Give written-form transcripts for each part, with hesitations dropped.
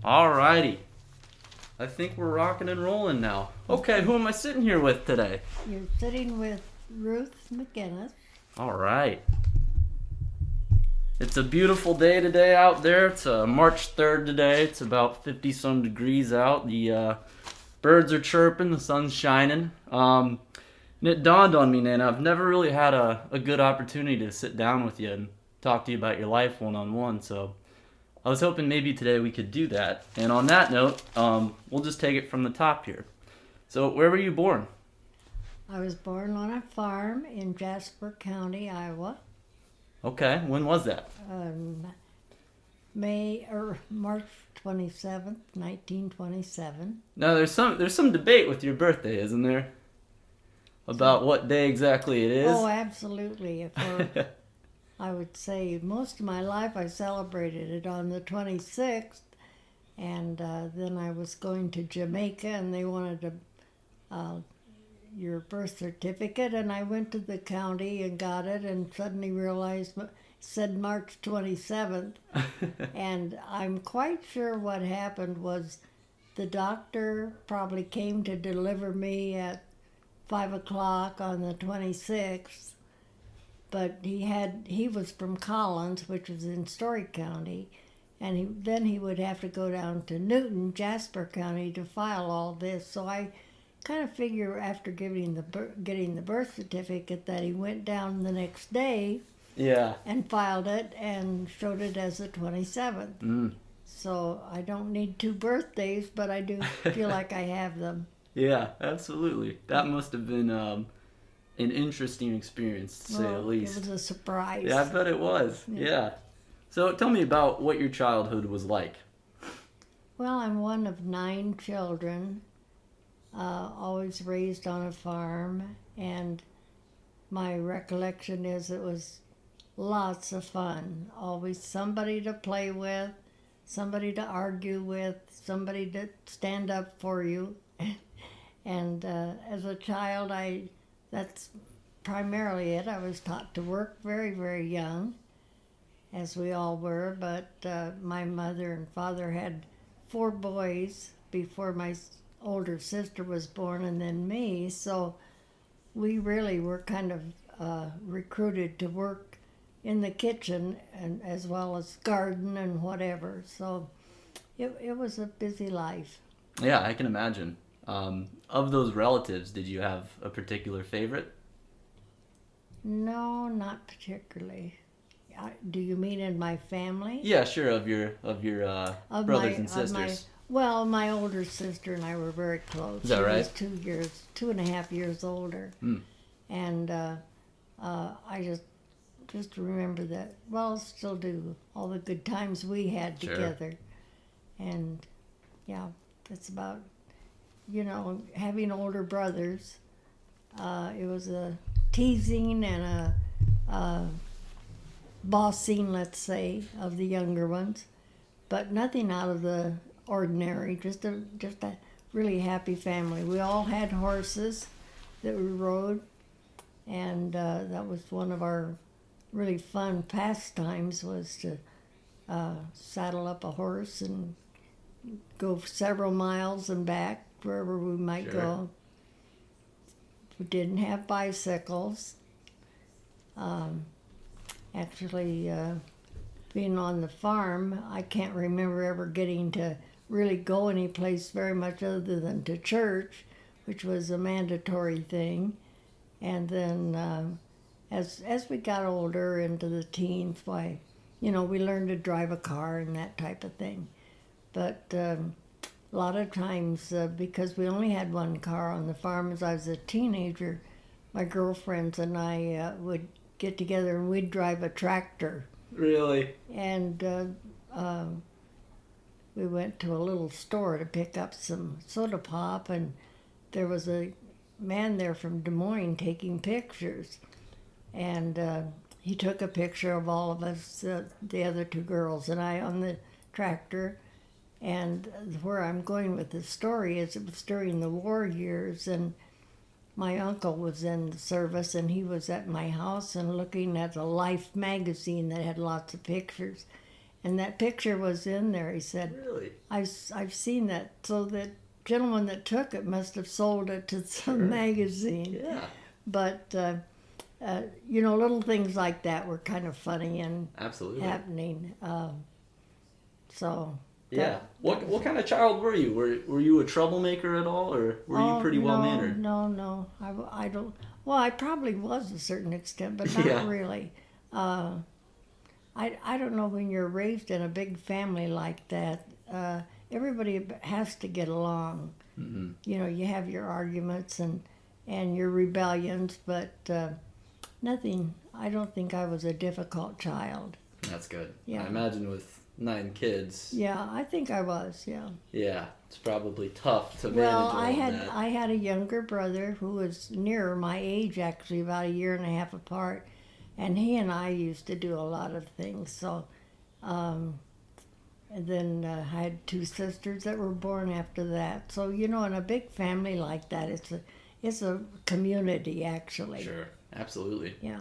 Alrighty. I think we're rocking and rolling now. Okay, who am I sitting here with today? You're sitting with Ruth McGinnis. Alright. It's a beautiful day today out there. It's March 3rd today. It's about 50 some degrees out. The birds are chirping, the sun's shining. And it dawned on me, Nana, I've never really had a good opportunity to sit down with you and talk to you about your life one-on-one, so I was hoping maybe today we could do that. And on that note, we'll just take it from the top here. So, where were you born? I was born on a farm in Jasper County, Iowa. Okay, when was that? March 27th, 1927. Now, there's some debate with your birthday, isn't there? About what day exactly it is. Oh, absolutely. I would say most of my life I celebrated it on the 26th, and then I was going to Jamaica, and they wanted your birth certificate, and I went to the county and got it, and suddenly realized it said March 27th, and I'm quite sure what happened was the doctor probably came to deliver me at 5 o'clock on the 26th, but he was from Collins, which was in Story County, and then he would have to go down to Newton, Jasper County, to file all this. So I kind of figure after getting the birth certificate that he went down the next day, Yeah. and filed it and showed it as the 27th. So I don't need two birthdays, but I do feel like I have them. Yeah, absolutely. That must have been an interesting experience, to say the least. It was a surprise. Yeah, I bet it was. Yeah. So tell me about what your childhood was like. Well, I'm one of 9 children, always raised on a farm, and my recollection is it was lots of fun. Always somebody to play with, somebody to argue with, somebody to stand up for you. And as a child, that's primarily it. I was taught to work very, very young, as we all were, but my mother and father had 4 boys before my older sister was born, and then me, so we really were kind of recruited to work in the kitchen and as well as garden and whatever, so it was a busy life. Yeah, I can imagine. Of those relatives, did you have a particular favorite? No, not particularly. Do you mean in my family? Yeah, sure. Of your brothers and sisters. My older sister and I were very close. Is that right? She was 2.5 years older, and I just remember that. Well, still do all the good times we had together, and yeah, that's about. Having older brothers, it was a teasing and a bossing, let's say, of the younger ones, but nothing out of the ordinary. Just a really happy family. We all had horses that we rode, and that was one of our really fun pastimes, was to saddle up a horse and go several miles and back wherever we might go. We didn't have bicycles. Actually, being on the farm, I can't remember ever getting to really go any place very much other than to church, which was a mandatory thing. And then as we got older into the teens, we learned to drive a car and that type of thing. But a lot of times, because we only had one car on the farm as I was a teenager, my girlfriends and I would get together and we'd drive a tractor. Really? And we went to a little store to pick up some soda pop, and there was a man there from Des Moines taking pictures. And he took a picture of all of us, the other 2 girls and I, on the tractor. And where I'm going with the story is it was during the war years, and my uncle was in the service, and he was at my house and looking at a Life magazine that had lots of pictures. And that picture was in there. He said, Really? I've seen that. So the gentleman that took it must have sold it to some Sure. magazine. Yeah. But, you know, little things like that were kind of funny and Absolutely. happening. So. Yeah. What kind of child were you? Were you a troublemaker at all, or were you pretty well mannered? No. I don't. Well, I probably was to a certain extent, but not Yeah. really. I don't know, when you're raised in a big family like that, everybody has to get along. Mm-hmm. You know, you have your arguments and your rebellions, but nothing. I don't think I was a difficult child. That's good. Yeah. I imagine with 9 kids. Yeah, I think I was. Yeah. Yeah, it's probably tough to manage Well, all I of had that. I had a younger brother who was nearer my age, actually, about a year and a half apart, and he and I used to do a lot of things. So, and then I had 2 sisters that were born after that. So, you know, in a big family like that, it's a community, actually. Sure, absolutely. Yeah.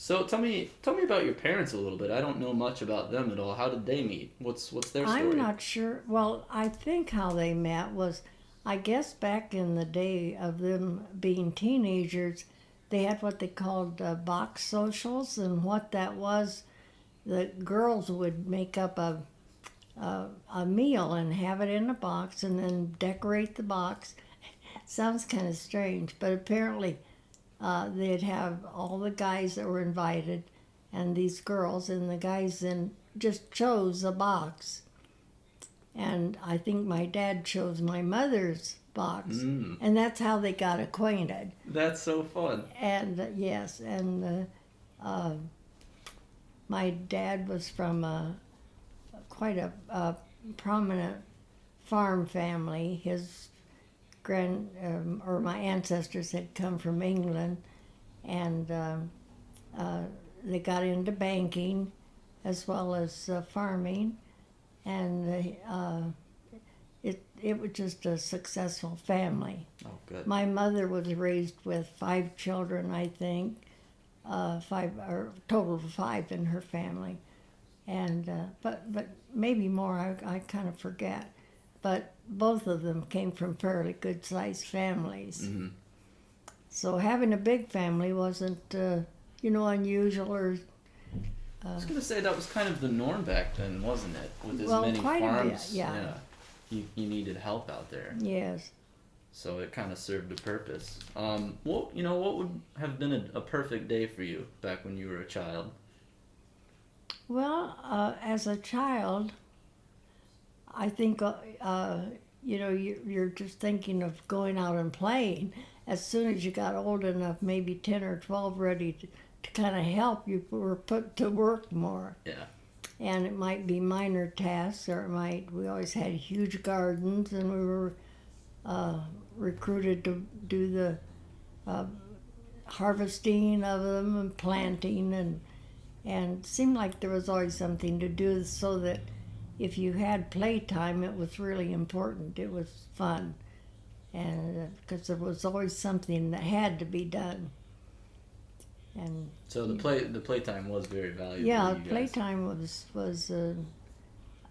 So tell me about your parents a little bit. I don't know much about them at all. How did they meet? What's their story? I'm not sure. Well, I think how they met was, I guess back in the day of them being teenagers, they had what they called box socials, and what that was, the girls would make up a meal and have it in a box and then decorate the box. Sounds kind of strange, but apparently they'd have all the guys that were invited and these girls, and the guys then just chose a box. And I think my dad chose my mother's box, and that's how they got acquainted. That's so fun. And yes, and my dad was from quite a prominent farm family. His or my ancestors had come from England, and they got into banking as well as farming, and it was just a successful family. Oh, good. My mother was raised with 5 children, I think, 5 or total of 5 in her family, and but maybe more. I kind of forget, but both of them came from fairly good-sized families. Mm-hmm. So having a big family wasn't, unusual or. I was gonna say that was kind of the norm back then, wasn't it? With as Well, many quite a bit, farms, yeah. You needed help out there, Yes. so it kind of served a purpose. What would have been a perfect day for you back when you were a child? Well, as a child, I think, you're just thinking of going out and playing. As soon as you got old enough, maybe 10 or 12, ready to kind of help, you were put to work more. Yeah. And it might be minor tasks, or we always had huge gardens, and we were recruited to do the harvesting of them and planting, and it seemed like there was always something to do, so that if you had playtime, it was really important. It was fun, and because there was always something that had to be done. And So the playtime was very valuable. yeah, to you guys. playtime was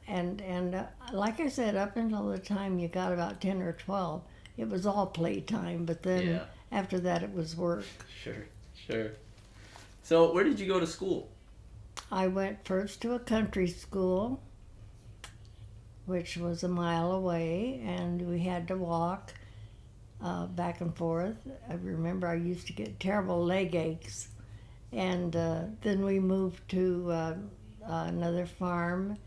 and like I said, up until the time you got about 10 or 12, it was all playtime. But then Yeah. after that, it was work. Sure. So where did you go to school? I went first to a country school, which was a mile away, and we had to walk back and forth. I remember I used to get terrible leg aches. And then we moved to another farm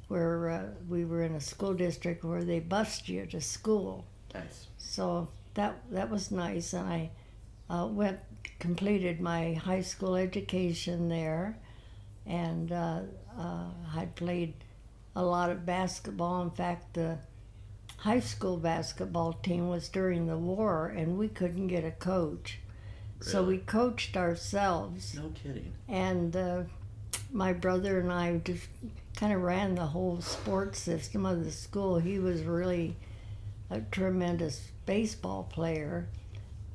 where we were in a school district where they bused you to school. Nice. So that was nice, and I completed my high school education there, and I played a lot of basketball. In fact, the high school basketball team was during the war, and we couldn't get a coach. So Really? we coached ourselves, No kidding. and my brother and I just kind of ran the whole sports system of the school. He was really a tremendous baseball player,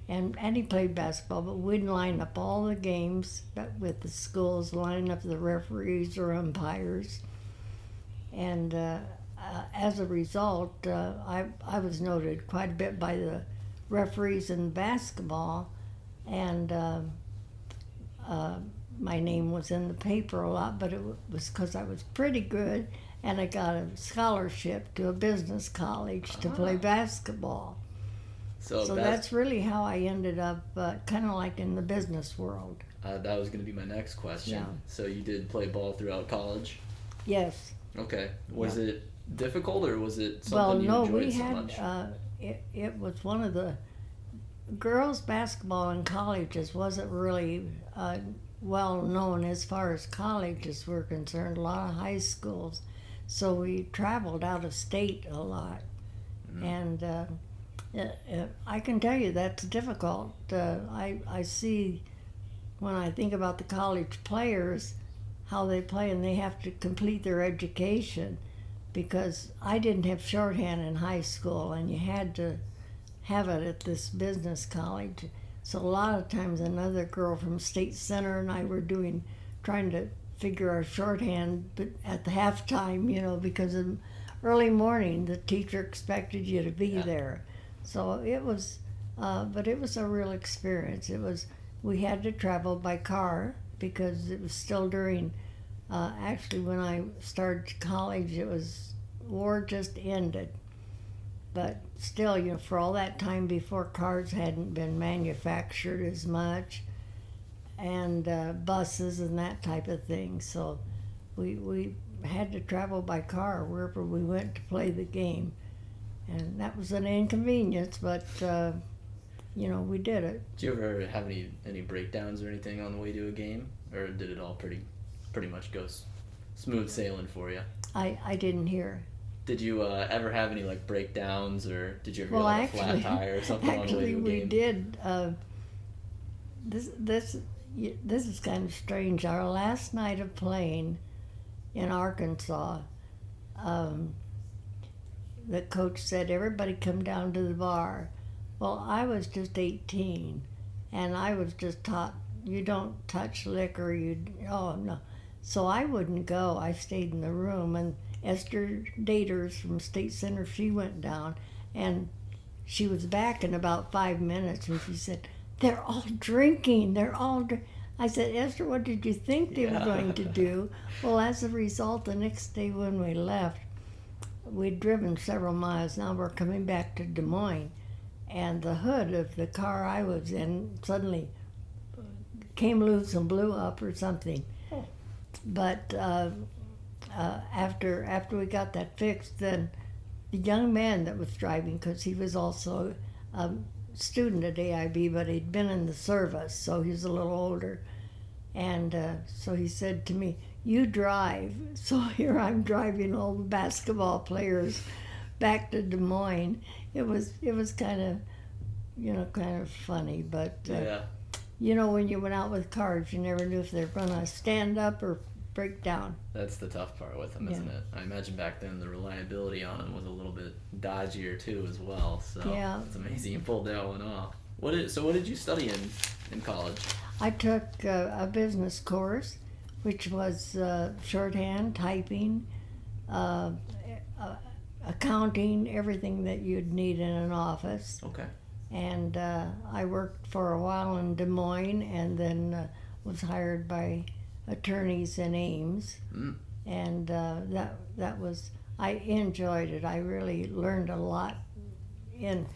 and he played basketball, but we'd line up all the games with the schools, line up the referees or umpires, And as a result, I was noted quite a bit by the referees in basketball, and my name was in the paper a lot, but it was because I was pretty good, and I got a scholarship to a business college to play basketball. So that's really how I ended up kind of like in the business world. That was going to be my next question. Yeah. So you did play ball throughout college? Yes. Okay. Was Yeah. it difficult, or was it Well, something you no, enjoyed we so had much? it was one of the girls' basketball in colleges wasn't really well known as far as colleges were concerned. A lot of high schools, so we traveled out of state a lot, and I can tell you that's difficult. I see when I think about the college players how they play, and they have to complete their education, because I didn't have shorthand in high school, and you had to have it at this business college. So a lot of times another girl from State Center and I were trying to figure our shorthand, but at the halftime, because in early morning the teacher expected you to be there. So it was, but it was a real experience.꯫ We had to travel by car because it was still during, actually when I started college, war just ended. But still, for all that time before, cars hadn't been manufactured as much, and buses and that type of thing. So we had to travel by car wherever we went to play the game. And that was an inconvenience, but we did it. Did you ever have any breakdowns or anything on the way to a game, or did it all pretty much go smooth sailing for you? I didn't hear. Did you ever have any breakdowns, or did you ever Well, get a flat tire or something on the way to a game? Actually, we did. This is kind of strange. Our last night of playing in Arkansas, the coach said, "Everybody come down to the bar." Well, I was just 18, and I was just taught, you don't touch liquor, oh no. So I wouldn't go. I stayed in the room, and Esther Daters from State Center, she went down, and she was back in about 5 minutes, and she said, "They're all drinking, I said, "Esther, what did you think they were going to do?" Well, as a result, the next day when we left, we'd driven several miles. Now we're coming back to Des Moines, and the hood of the car I was in suddenly came loose and blew up or something. But after we got that fixed, then the young man that was driving, because he was also a student at AIB, but he'd been in the service, so he was a little older. And so he said to me, "You drive." So here I'm driving all the basketball players back to Des Moines. It was kind of funny, but when you went out with cars, you never knew if they were going to stand up or break down. That's the tough part with them, isn't it? I imagine back then the reliability on them was a little bit dodgier too, as well. So it's amazing you pulled that one off. What did you study in college? I took a business course, which was shorthand, typing, accounting, everything that you'd need in an office. Okay. And I worked for a while in Des Moines, and then was hired by attorneys in Ames. And that was, I enjoyed it. I really learned a lot in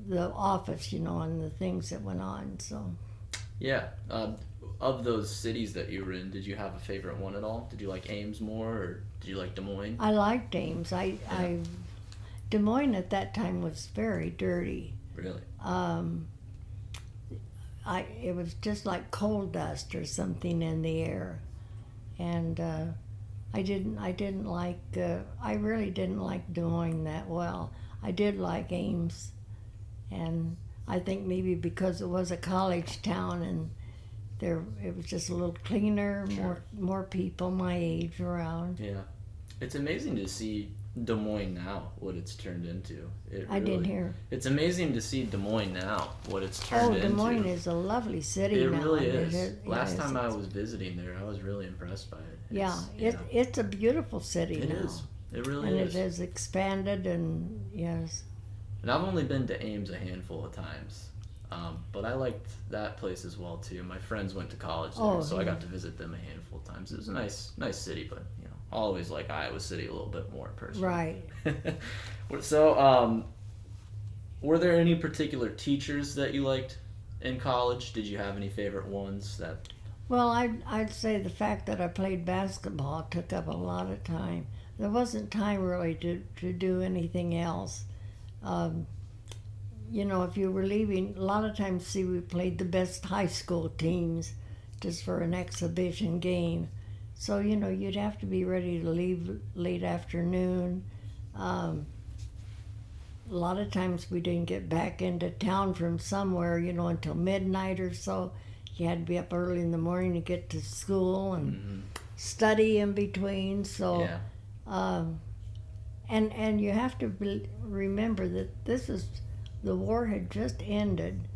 the office, and the things that went on. So. Yeah. Of those cities that you were in, did you have a favorite one at all? Did you like Ames more, or did you like Des Moines? I liked Ames. Des Moines at that time was very dirty. Really? It was just like coal dust or something in the air, and I really didn't like Des Moines that well. I did like Ames, and I think maybe because it was a college town and it was just a little cleaner, more people my age around. Yeah, it's amazing to see Des Moines now, what it's turned into. I didn't hear. It's amazing to see Des Moines now, what it's turned Oh, into. Des Moines is a lovely city It now. really is. It Last is. time I was visiting there, I was really impressed by it. Yeah, it's a beautiful city It now. is. It really and is. it has expanded, and yes. And I've only been to Ames a handful of times. But I liked that place as well too. My friends went to college there, so I got to visit them a handful of times. It was a nice city, but I always like Iowa City a little bit more personally. Right. So, were there any particular teachers that you liked in college? Did you have any favorite ones that? Well, I'd say the fact that I played basketball took up a lot of time. There wasn't time really to do anything else. If you were leaving, a lot of times, see, we played the best high school teams just for an exhibition game. So, you'd have to be ready to leave late afternoon. A lot of times we didn't get back into town from somewhere, until midnight or so. You had to be up early in the morning to get to school and study in between. So, Yeah. and you have to remember that the war had just ended,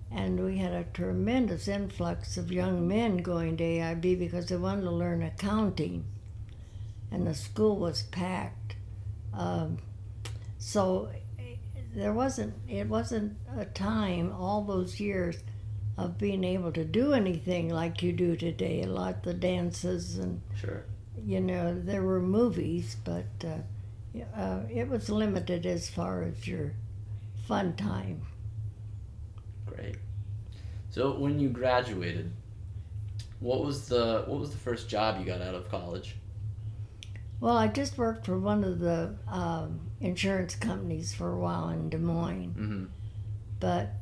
and we had a tremendous influx of young men going to AIB because they wanted to learn accounting, and the school was packed. So it wasn't a time all those years of being able to do anything like you do today. A lot of the dances and Sure. There were movies, but it was limited as far as your fun time. Great. So when you graduated, what was the first job you got out of college? Well, I just worked for one of the insurance companies for a while in Des Moines, Mm-hmm. but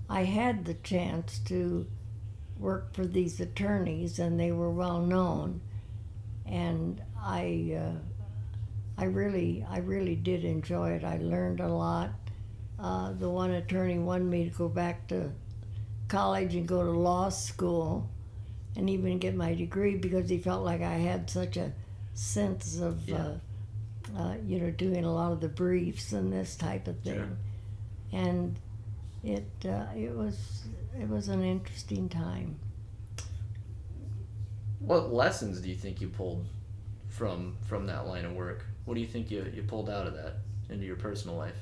I had the chance to work for these attorneys, and they were well known, and I really did enjoy it. I learned a lot. The one attorney wanted me to go back to college and go to law school and even get my degree because he felt like I had such a sense of, doing a lot of the briefs and this type of thing. Sure. And it was an interesting time. What lessons do you think you pulled from that line of work? What do you think you pulled out of that into your personal life?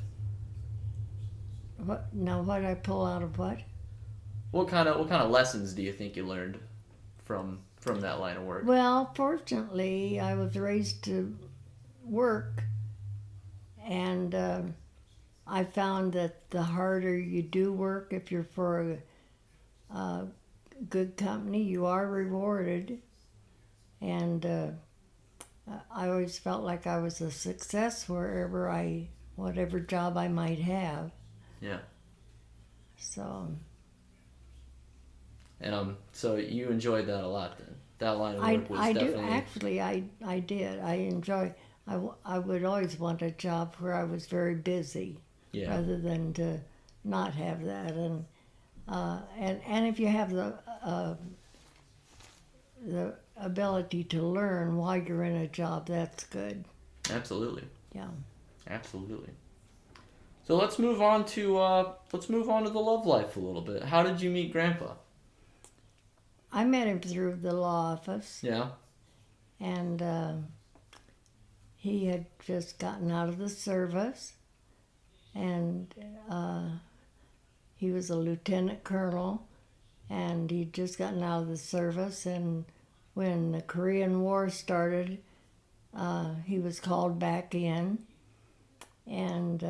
What I pull out of what? What kind of lessons do you think you learned from that line of work? Well, fortunately, I was raised to work, and I found that the harder you do work, if you're for a good company, you are rewarded. And I always felt like I was a success whatever job I might have. Yeah. So. And so you enjoyed that a lot then. That line of work was I definitely. do actually. I did. I enjoy. I would always want a job where I was very busy, rather than to not have that. And if you have the ability to learn while you're in a job, that's good. Absolutely. Yeah. Absolutely. So let's move on to the love life a little bit. How did you meet Grandpa? I met him through the law office. Yeah. And he had just gotten out of the service, and he was a lieutenant colonel, and he'd just gotten out of the service, and when the Korean War started, he was called back in, and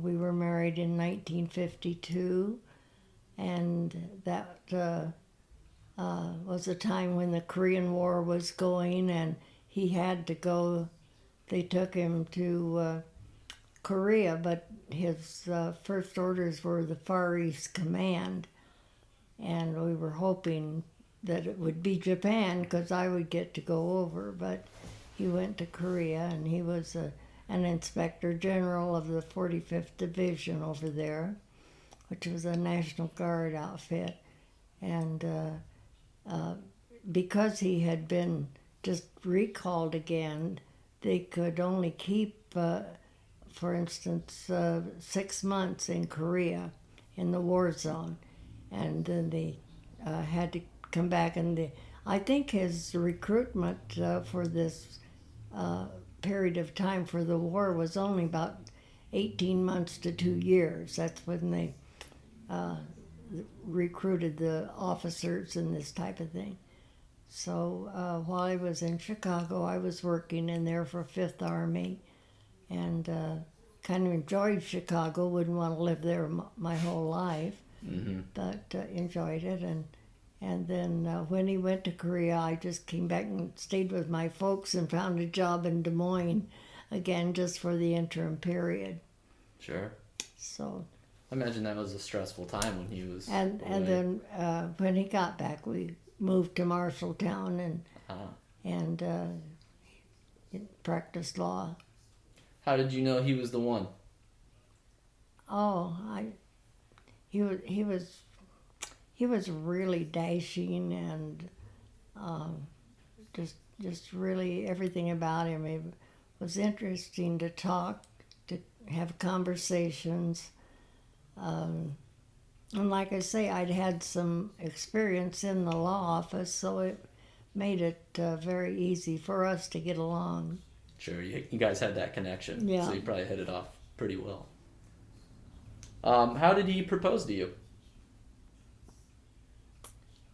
we were married in 1952, and that was a time when the Korean War was going, and he had to go. They took him to Korea, but his first orders were the Far East Command, and we were hoping that it would be Japan because I would get to go over, but he went to Korea, and he was an inspector general of the 45th Division over there, which was a National Guard outfit, and because he had been just recalled again, they could only keep, for instance, 6 months in Korea in the war zone, and then they had to come back. And I think his recruitment for this period of time for the war was only about 18 months to 2 years. That's when they recruited the officers and this type of thing. So while I was in Chicago, I was working in there for Fifth Army, and kind of enjoyed Chicago. Wouldn't want to live there my whole life, but enjoyed it. And then when he went to Korea, I just came back and stayed with my folks and found a job in Des Moines, again just for the interim period. Sure. So. I imagine that was a stressful time when he was. And then when he got back, we moved to Marshalltown and practiced law. How did you know he was the one? Oh, he was really dashing, and just really everything about him. It was interesting to talk, to have conversations. And like I say, I'd had some experience in the law office, so it made it very easy for us to get along. Sure, you guys had that connection, yeah. So you probably hit it off pretty well. How did he propose to you?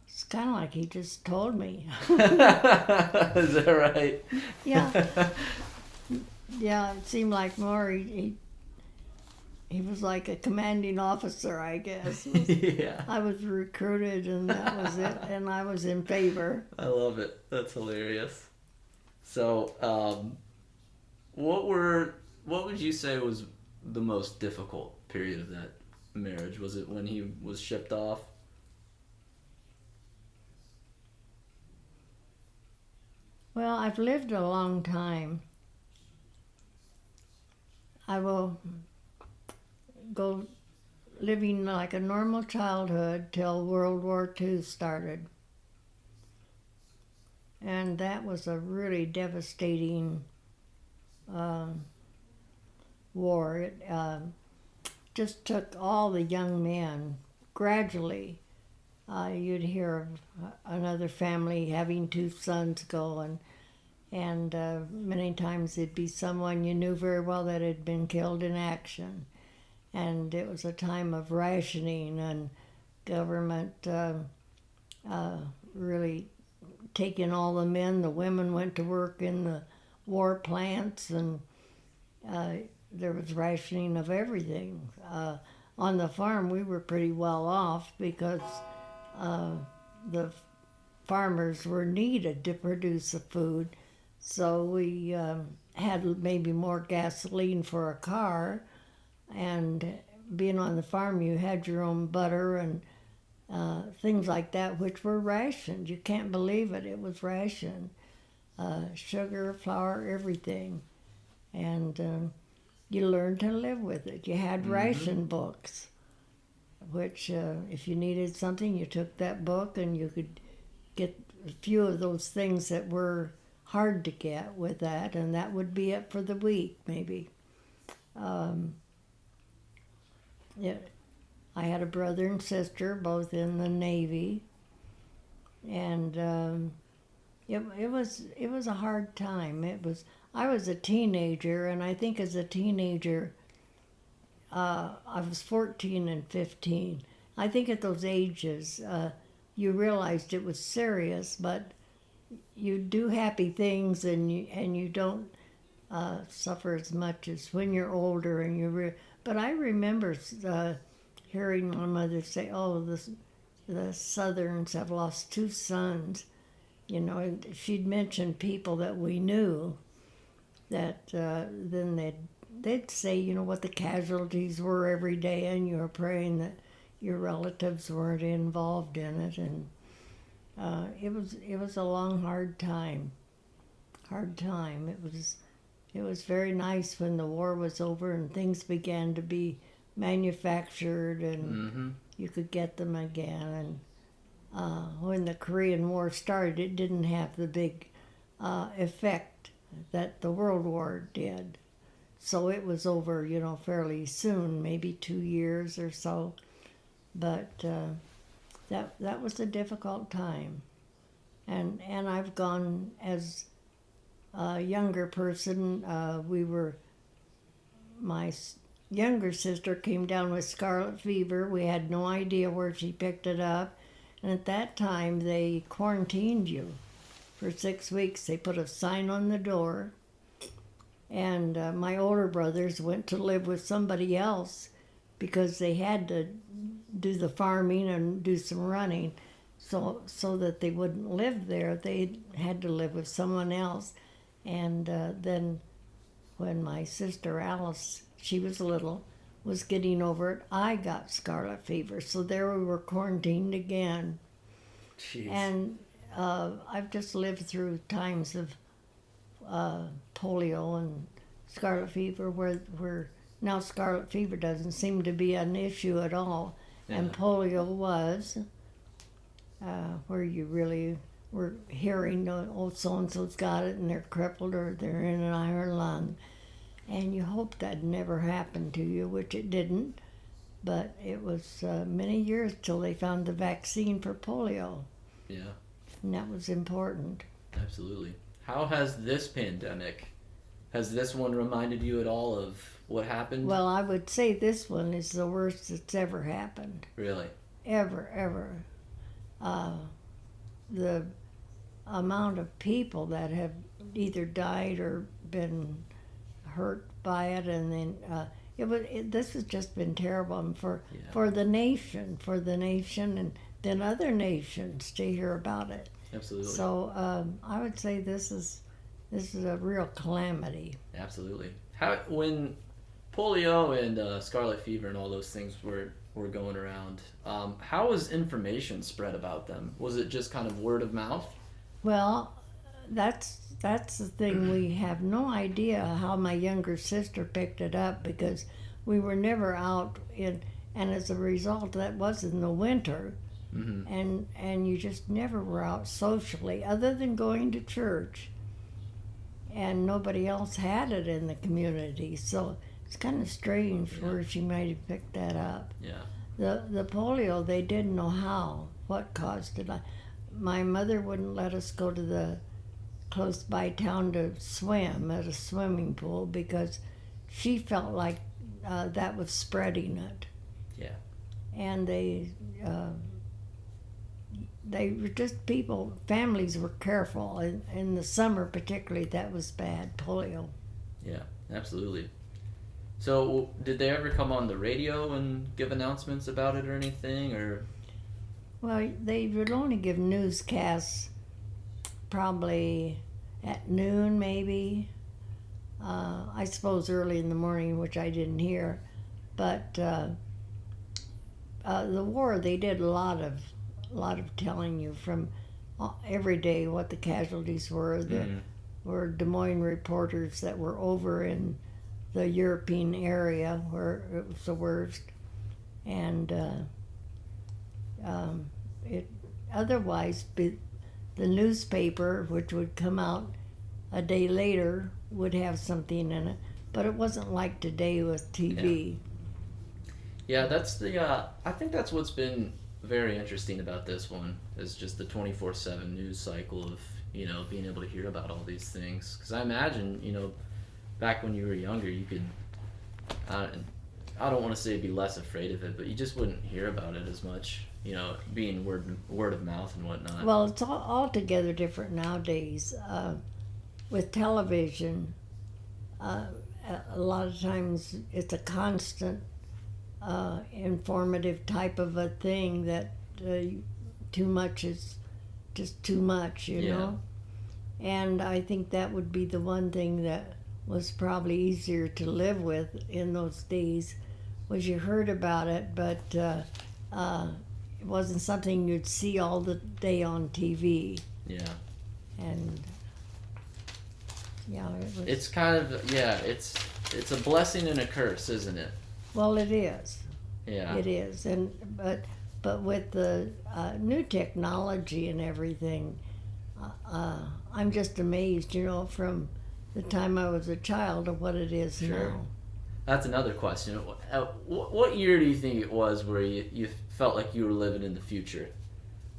It's kind of like he just told me. Is that right? Yeah. Yeah, it seemed like more he was like a commanding officer, I guess. Yeah. I was recruited, and that was it, and I was in favor. I love it. That's hilarious. So, what would you say was the most difficult period of that marriage? Was it when he was shipped off? Well, I've lived a long time. I will go living like a normal childhood till World War II started. And that was a really devastating war. It just took all the young men. Gradually, you'd hear of another family having 2 sons go, and many times it'd be someone you knew very well that had been killed in action. And it was a time of rationing and government really taking all the men. The women went to work in the war plants, and there was rationing of everything. On the farm, we were pretty well off because the farmers were needed to produce the food. So we had maybe more gasoline for a car, and being on the farm, you had your own butter and things like that, which were rationed. You can't believe it. It was rationed. Sugar, flour, everything. And you learned to live with it. You had ration books, which if you needed something, you took that book and you could get a few of those things that were hard to get with that, and that would be it for the week, maybe. I had a brother and sister, both in the Navy, and it was a hard time. I was a teenager, and I think as a teenager, I was 14 and 15. I think at those ages, you realized it was serious, but you do happy things, and you don't suffer as much as when you're older. And but I remember hearing my mother say, "Oh, the Southerns have lost 2 sons." You know, she'd mention people that we knew. That then they'd say, you know, what the casualties were every day, and you were praying that your relatives weren't involved in it, and it was a long, hard time. It was very nice when the war was over and things began to be manufactured, and you could get them again. And when the Korean War started, it didn't have the big effect that the World War did. So it was over, fairly soon, maybe 2 years or so. But that was a difficult time. And I've gone as a younger person. My younger sister came down with scarlet fever. We had no idea where she picked it up. And at that time, they quarantined you for 6 weeks. They put a sign on the door. And my older brothers went to live with somebody else because they had to do the farming and do some running. So that they wouldn't live there, they had to live with someone else. And then when my sister Alice, she was little, was getting over it, I got scarlet fever. So there we were quarantined again. Jeez. And I've just lived through times of polio and scarlet fever where now scarlet fever doesn't seem to be an issue at all. Yeah. And polio was, where you really were hearing, oh, so-and-so's got it and they're crippled or they're in an iron lung. And you hope that never happened to you, which it didn't. But it was many years till they found the vaccine for polio. Yeah. And that was important. Absolutely. How has this pandemic, has this one reminded you at all of what happened? Well, I would say this one is the worst that's ever happened. Really? Ever. The amount of people that have either died or been hurt by it, and then this has just been terrible for the nation, and then other nations to hear about it. Absolutely. So I would say this is a real calamity. Absolutely. When polio and scarlet fever and all those things were going around, how was information spread about them? Was it just kind of word of mouth? Well, that's the thing. We have no idea how my younger sister picked it up because we were never out and as a result, that was in the winter. Mm-hmm. And you just never were out socially other than going to church, and nobody else had it in the community, so it's kind of strange where she might have picked that up. Yeah. The polio, they didn't know what caused it. My mother wouldn't let us go to the close by town to swim at a swimming pool because she felt like that was spreading it. Yeah. And they were just families were careful. In the summer particularly, that was bad, polio. Yeah, absolutely. So did they ever come on the radio and give announcements about it or anything, or? Well, they would only give newscasts probably at noon maybe. I suppose early in the morning, which I didn't hear. But the war, they did a lot of telling you from every day what the casualties were. There were Des Moines reporters that were over in the European area where it was the worst, and otherwise the newspaper, which would come out a day later, would have something in it, but it wasn't like today with TV. Yeah, that's I think that's what's been very interesting about this one is just the 24/7 news cycle of being able to hear about all these things. Because I imagine back when you were younger, you could I don't want to say be less afraid of it, but you just wouldn't hear about it as much. Being word of mouth and whatnot. Well, it's altogether different nowadays. With television, a lot of times it's a constant informative type of a thing that too much is just too much, you know? And I think that would be the one thing that was probably easier to live with in those days, was you heard about it, but it wasn't something you'd see all the day on TV. Yeah. And yeah, it was... It's kind of it's a blessing and a curse, isn't it? Well, it is. Yeah. It is, but with the new technology and everything, I'm just amazed. From the time I was a child to what it is Sure. now. That's another question. What year do you think it was where you felt like you were living in the future?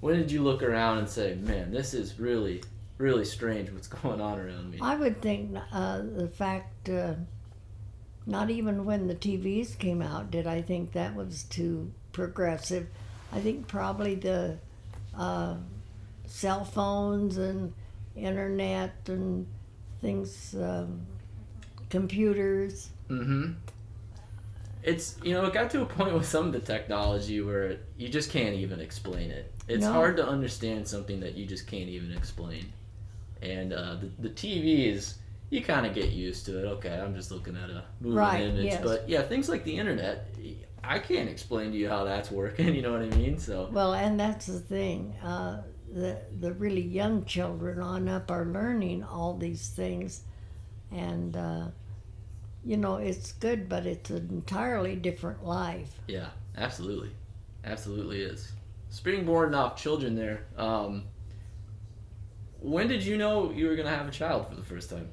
When did you look around and say, man, this is really, really strange what's going on around me? I would think the fact, not even when the TVs came out did I think that was too progressive. I think probably the cell phones and internet and things, computers. Mm-hmm. It's, it got to a point with some of the technology where you just can't even explain it. It's No. hard to understand something that you just can't even explain. And the TVs, you kind of get used to it. Okay, I'm just looking at a moving Right, image. yes. But yeah, things like the internet, I can't explain to you how that's working, you know what I mean? So, Well, and that's the thing. The really young children on up are learning all these things, and it's good, but it's an entirely different life. yeah, absolutely. Absolutely is. Springboarding off children there, when did you know you were going to have a child for the first time?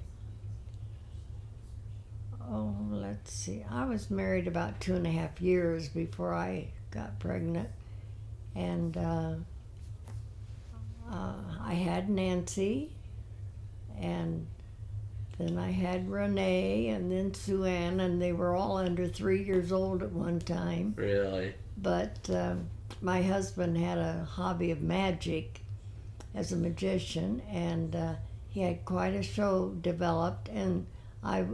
Oh, let's see. I was married about 2.5 years before I got pregnant, and I had Nancy, and then I had Renee, and then Sue Ann, and they were all under 3 years old at one time. Really? But my husband had a hobby of magic as a magician, and he had quite a show developed, and I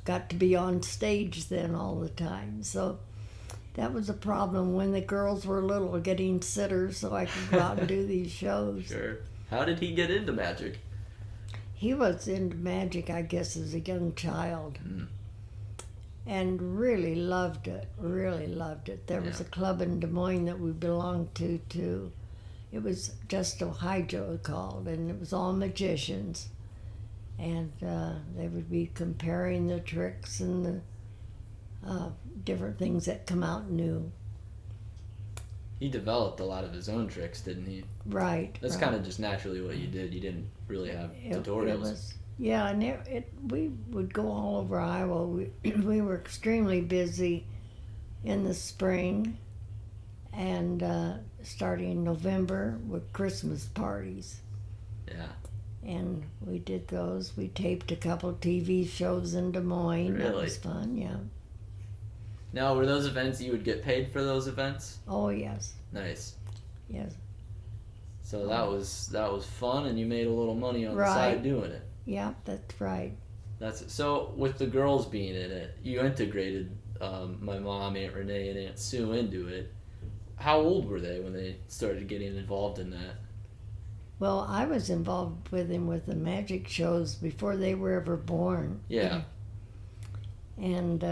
got to be on stage then all the time. So that was a problem when the girls were little, getting sitters so I could go out and do these shows. Sure. How did he get into magic? He was into magic, I guess, as a young child. Mm. And really loved it, really loved it. There was Yeah. a club in Des Moines that we belonged to, too. It was just Ohio called, and it was all magicians. And they would be comparing the tricks and the different things that come out new. He developed a lot of his own tricks, didn't he? Right. That's right. kind of just naturally what you did. You didn't really have It tutorials. was, yeah, and we would go all over Iowa. We were extremely busy in the spring, and starting in November with Christmas parties. Yeah. And we did those. We taped a couple TV shows in Des Moines. That Really? was fun, yeah. Now, were those events you would get paid for those events? Oh, yes, Nice. yes. So that was fun, and you made a little money on the Right. side doing it. Yeah, that's right. So with the girls being in it, you integrated my mom, Aunt Renee, and Aunt Sue into it. How old were they when they started getting involved in that? Well, I was involved with him with the magic shows before they were ever born. Yeah. And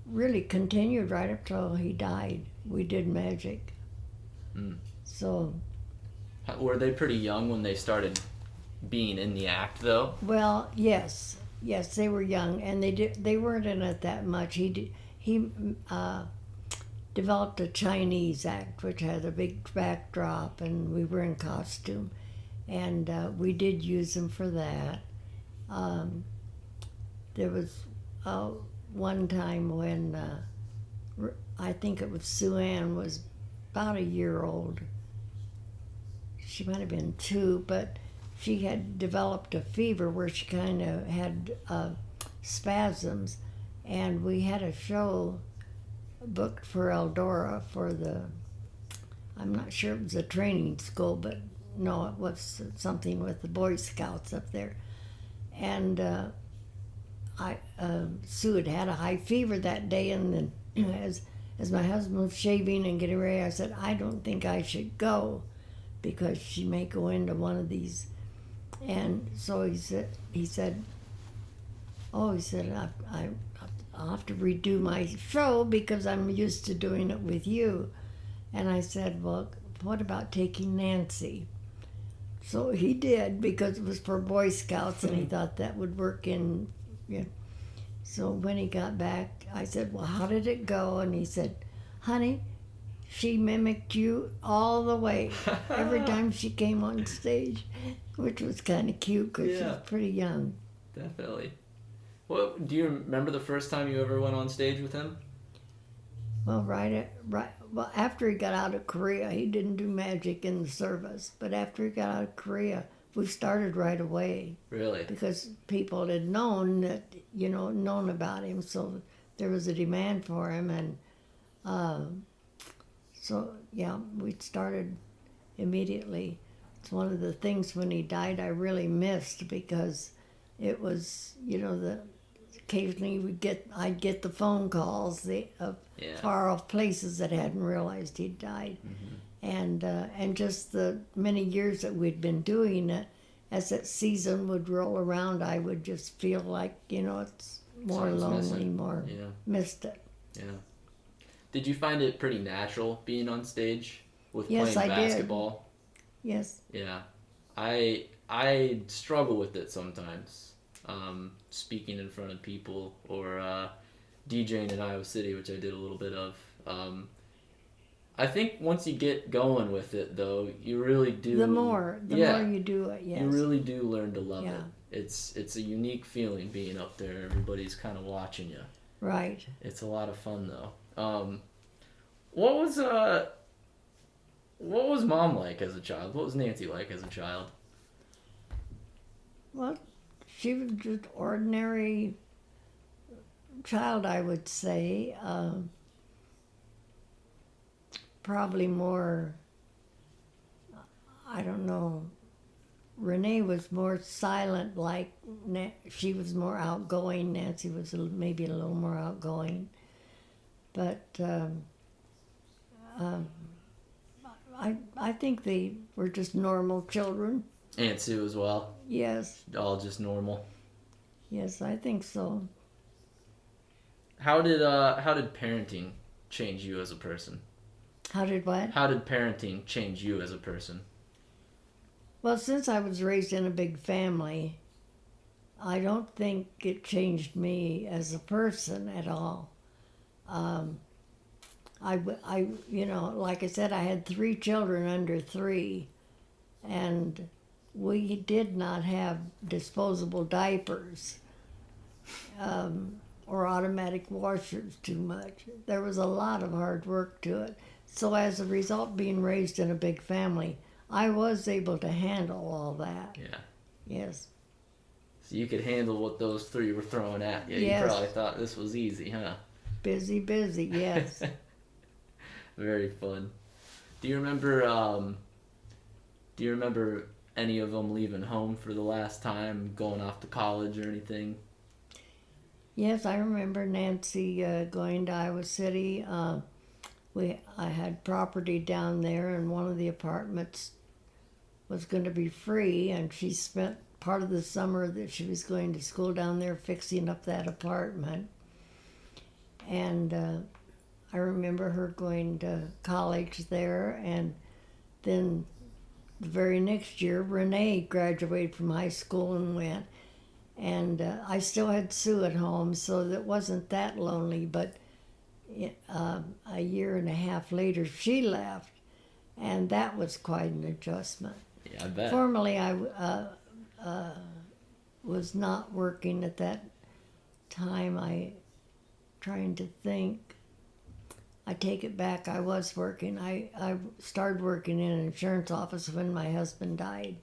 really continued right up till he died. We did magic. Mm. So, Were they pretty young when they started being in the act, though? well, yes, they were young, and they weren't in it that much. He developed a Chinese act, which had a big backdrop, and we were in costume, and we did use them for that. There was one time when I think it was Sue Ann was about a year old. She might have been 2, but she had developed a fever where she kind of had spasms, and we had a show booked for Eldora for I'm not sure it was a training school, but no, it was something with the Boy Scouts up there. And Sue had a high fever that day, and then as my husband was shaving and getting ready, I said, I don't think I should go because she may go into one of these. And so he said, I'll have to redo my show because I'm used to doing it with you. And I said, well, what about taking Nancy? So he did, because it was for Boy Scouts, and he thought that would work in. Yeah. So when he got back, I said, well, how did it go? And he said, honey, she mimicked you all the way. Every time she came on stage, which was kind of cute because she Yeah. was pretty young. Definitely. Well, do you remember the first time you ever went on stage with him? Well, well, after he got out of Korea, he didn't do magic in the service. But after he got out of Korea, we started right away Really? because people had known that, known about him. So there was a demand for him. And so, yeah, we started immediately. It's one of the things when he died I really missed because it was, occasionally I'd get the phone calls of Yeah. far off places that hadn't realized he'd died, and just the many years that we'd been doing it. As that season would roll around, I would just feel like it's more Something's lonely, missing. more Yeah. missed it. Yeah. Did you find it pretty natural being on stage with Yes, playing I did. basketball? Yes, Yeah. I struggle with it sometimes. Speaking in front of people or DJing in Iowa City, which I did a little bit of. I think once you get going with it, though, you really do. the more you do it, yes. You really do learn to love Yeah. it. It's a unique feeling being up there. Everybody's kind of watching you. Right. It's a lot of fun though. What was Mom like as a child? What was Nancy like as a child? Well, she was just ordinary child, I would say. Probably more, I don't know. Renee was more silent, like she was more outgoing. Nancy was maybe a little more outgoing. But I think they were just normal children. Aunt Sue as well. Yes, All just normal. yes, I think so. How did parenting change you as a person? How did what? How did parenting change you as a person? Well, since I was raised in a big family, I don't think it changed me as a person at all. Like I said, I had 3 children under 3, and we did not have disposable diapers or automatic washers too much. There was a lot of hard work to it. So as a result, being raised in a big family, I was able to handle all that. Yeah. Yes. So you could handle what those 3 were throwing at you. Yes. You probably thought this was easy, huh? Busy, yes. Very fun. Do you remember any of them leaving home for the last time, going off to college or anything? Yes, I remember Nancy going to Iowa City. I had property down there, and one of the apartments was going to be free, and she spent part of the summer that she was going to school down there fixing up that apartment. And I remember her going to college there, and then the very next year, Renee graduated from high school and went. And I still had Sue at home, so that wasn't that lonely. But a year and a half later, she left, and that was quite an adjustment. Yeah, I bet. Formerly, I was not working at that time. Trying to think. I take it back. I was working. I started working in an insurance office when my husband died.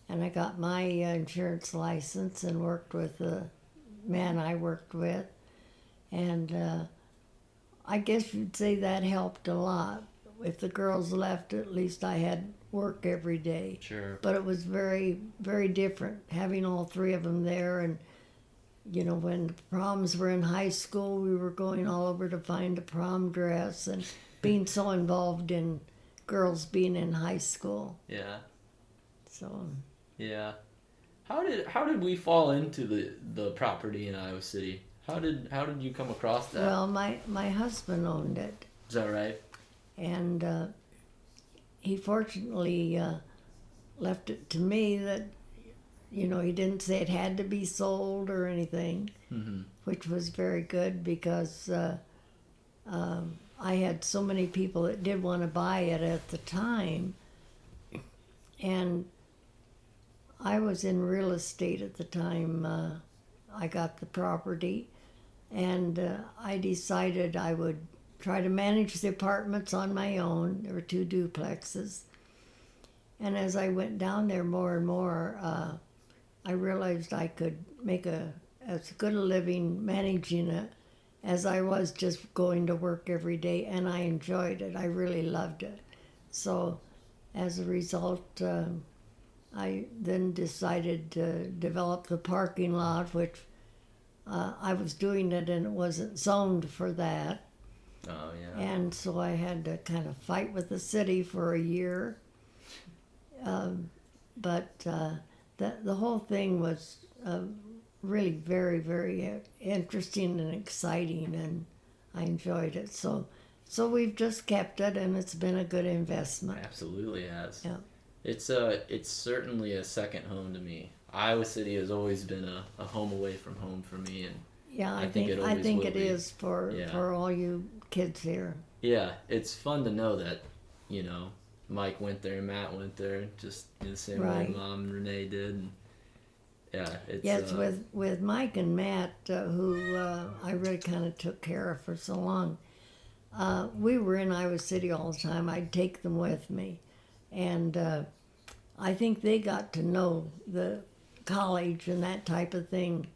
And I got my insurance license and worked with the man I worked with. And I guess you'd say that helped a lot. If the girls left, at least I had work every day. Sure. But it was very, very different having all 3 of them there. And, when the proms were in high school, we were going all over to find a prom dress and being so involved in girls being in high school. Yeah. So... Yeah. How did we fall into the property in Iowa City? How did you come across that? Well, my husband owned it, Is that right? and he fortunately left it to me that, he didn't say it had to be sold or anything, which was very good because I had so many people that did want to buy it at the time, and I was in real estate at the time I got the property, and I decided I would try to manage the apartments on my own. There were 2 duplexes. And as I went down there more and more, I realized I could make as good a living managing it as I was just going to work every day, and I enjoyed it. I really loved it. So as a result, I then decided to develop the parking lot, which I was doing it and it wasn't zoned for that. Oh, yeah. And so I had to kind of fight with the city for a year. But the whole thing was really very, very interesting and exciting, and I enjoyed it. So we've just kept it, and it's been a good investment. Absolutely has. Yeah. It's certainly a second home to me. Iowa City has always been a home away from home for me, and Yeah, I think it always will it be. is for all you kids here. yeah, it's fun to know that, you know, Mike went there, Matt went there, just in the same way Right. Mom and Renee did. And yeah, it's Yes, with Mike and Matt, who I really kind of took care of for so long. We were in Iowa City all the time. I'd take them with me, and I think they got to know the college and that type of thing,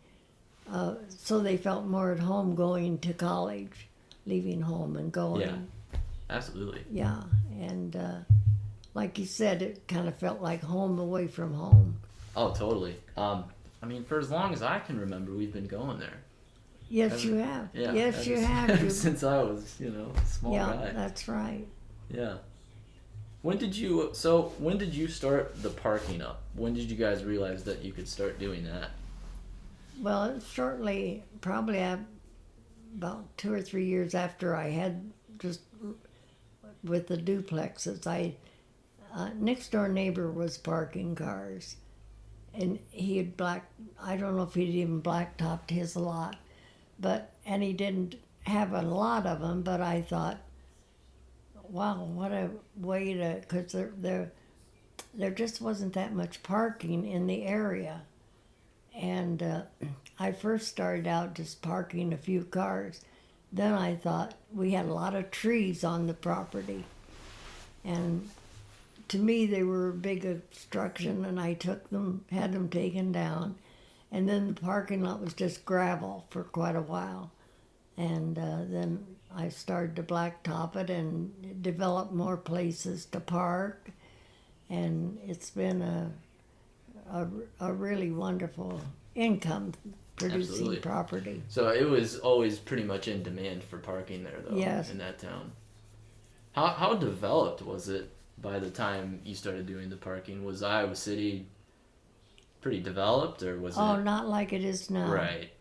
so they felt more at home going to college, leaving home and going. Yeah. Absolutely. Yeah, and like you said, it kind of felt like home away from home. Oh, totally. I mean, for as long as I can remember, we've been going there. Yes, you have. Yeah. Yes, you ever- have. Ever You- since I was, a small yeah, guy. that's right. Yeah. When did you start the parking up? When did you guys realize that you could start doing that? Well, shortly, probably about 2 or 3 years after I had just with the duplexes, next door neighbor was parking cars, and he had I don't know if he'd even blacktopped his lot, and he didn't have a lot of them, but I thought, wow, what a way to, because there just wasn't that much parking in the area. And I first started out just parking a few cars. Then I thought we had a lot of trees on the property. And to me, they were a big obstruction, and I had them taken down. And then the parking lot was just gravel for quite a while. And then I started to blacktop it and develop more places to park. And it's been a really wonderful income producing Absolutely. property. So it was always pretty much in demand for parking there, though. Yes. In that town. How developed was it by the time you started doing the parking? Was Iowa City pretty developed, or was Oh, it? not like it is now. Right.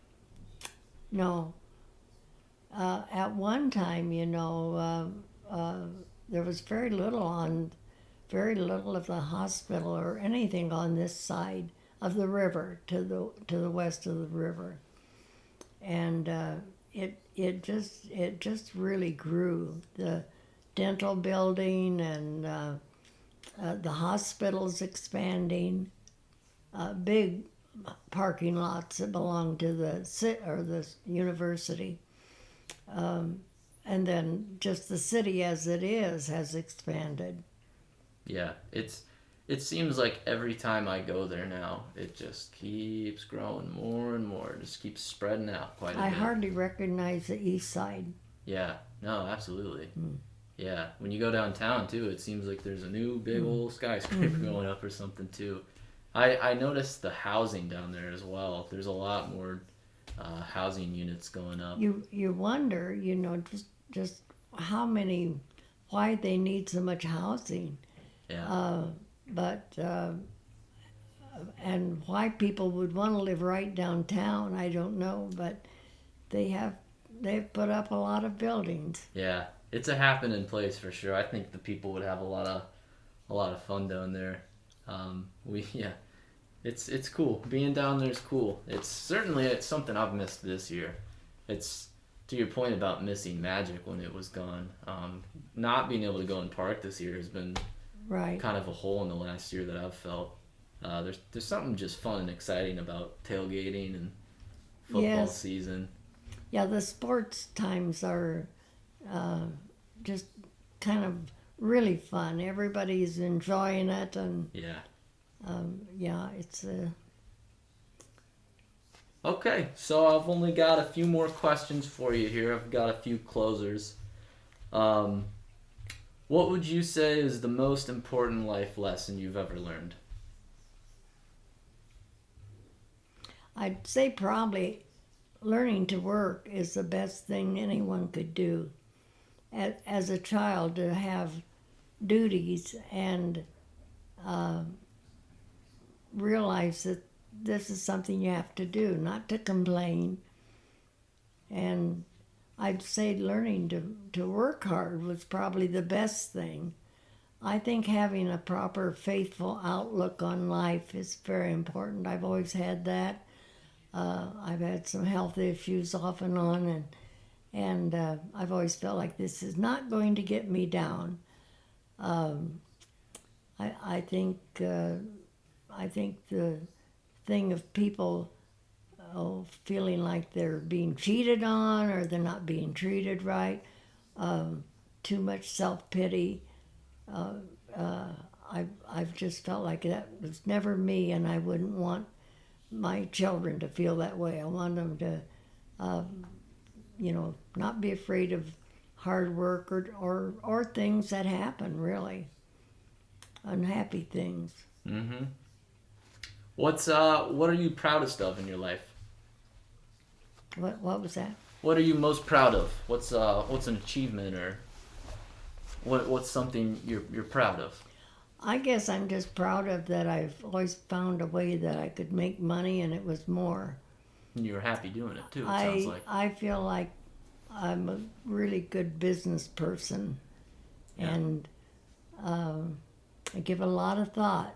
No. At one time, there was very little of the hospital or anything on this side of the river to the west of the river, and it just really grew. The dental building and the hospitals expanding, big parking lots that belong to the university. And then just the city as it is has expanded. Yeah, it seems like every time I go there now, it just keeps growing more and more. It just keeps spreading out quite a I bit. hardly recognize the east side. Yeah, no, absolutely. Yeah, when you go downtown too, it seems like there's a new big old skyscraper going up or something too. I noticed the housing down there as well. There's a lot more housing units going up. You wonder, just why they need so much housing. Yeah. And why people would want to live right downtown, I don't know, but they've put up a lot of buildings. Yeah, it's a happening place for sure. I think the people would have a lot of fun down there. It's cool. Being down there is cool. It's something I've missed this year. It's to your point about missing magic when it was gone. Not being able to go and park this year has been Right. kind of a hole in the last year that I've felt. There's something just fun and exciting about tailgating and football Yes. season. Yeah, the sports times are just kind of really fun. Everybody's enjoying it, and Yeah. yeah, it's Okay, so I've only got a few more questions for you here. I've got a few closers. What would you say is the most important life lesson you've ever learned? I'd say probably learning to work is the best thing anyone could do. As a child, to have duties and realize that this is something you have to do, not to complain. And I'd say learning to work hard was probably the best thing. I think having a proper, faithful outlook on life is very important. I've always had that. I've had some health issues off and on, and I've always felt like this is not going to get me down. I think the thing of people feeling like they're being cheated on or they're not being treated right, too much self-pity. I've just felt like that was never me, and I wouldn't want my children to feel that way. I want them to, not be afraid of hard work or things that happen, really. Unhappy things. Mm-hmm. What are you proudest of in your life? What was that? What are you most proud of? What's an achievement, or what's something you're proud of? I guess I'm just proud of that. I've always found a way that I could make money, and it was more. And you were happy doing it too. It sounds like. I feel like I'm a really good business person, Yeah. and I give a lot of thought.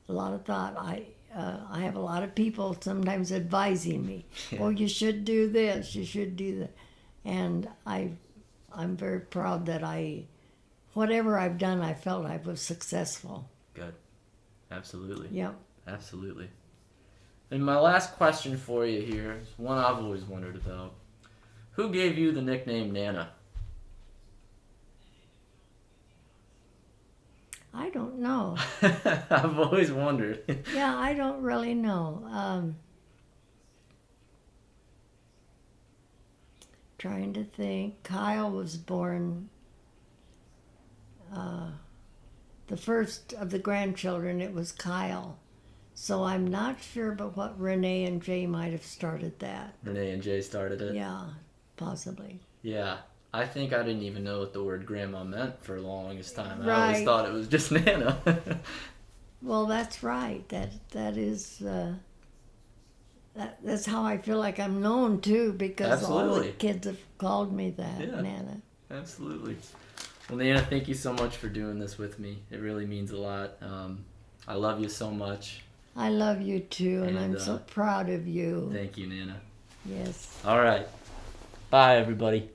I have a lot of people sometimes advising me. Yeah. Well, you should do this. You should do that, and I'm very proud that whatever I've done, I felt I was successful. Good. Absolutely. Yep. Absolutely. And my last question for you here is one I've always wondered about. Who gave you the nickname Nana? I don't know. I've always wondered. Yeah, I don't really know. Trying to think. Kyle was born the first of the grandchildren. It was Kyle. So I'm not sure, but what Renee and Jay might have started that. Renee and Jay started it. Yeah, possibly. Yeah. I think I didn't even know what the word grandma meant for the longest time. I Right. always thought it was just Nana. Well, that's right. That is that's how I feel like I'm known too, because all the Absolutely. kids have called me that, Yeah. Nana. Absolutely. Well, Nana, thank you so much for doing this with me. It really means a lot. I love you so much. I love you too, and And, I'm so proud of you. Thank you, Nana. Yes. All right. Bye, everybody.